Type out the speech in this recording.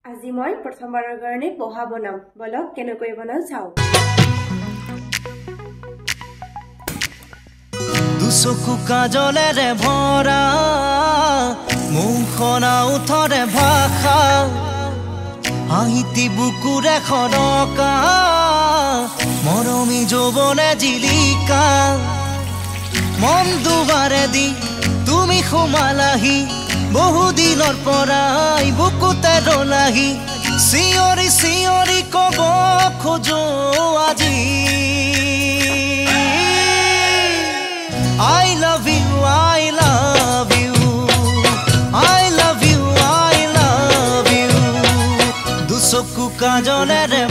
আজি মই প্ৰথমবাৰৰ কাৰণে পহা বনাম বলক কেনেকৈ বনাও চাও দুচকু কাজলেৰে ভৰা মুখনা উঠৰে ভাষা আহিতি বুকুৰে খৰকা মৰমী যৌৱনে জিলিকা মন দুবাৰে দি তুমি সোমালাহি বহুদিনৰ পৰাই বুকুতে ৰলাহি চিঞৰি চিঞৰি কব খোজো আজি I love you, I love you, I love you, I love you. দুচকু কাজলেৰে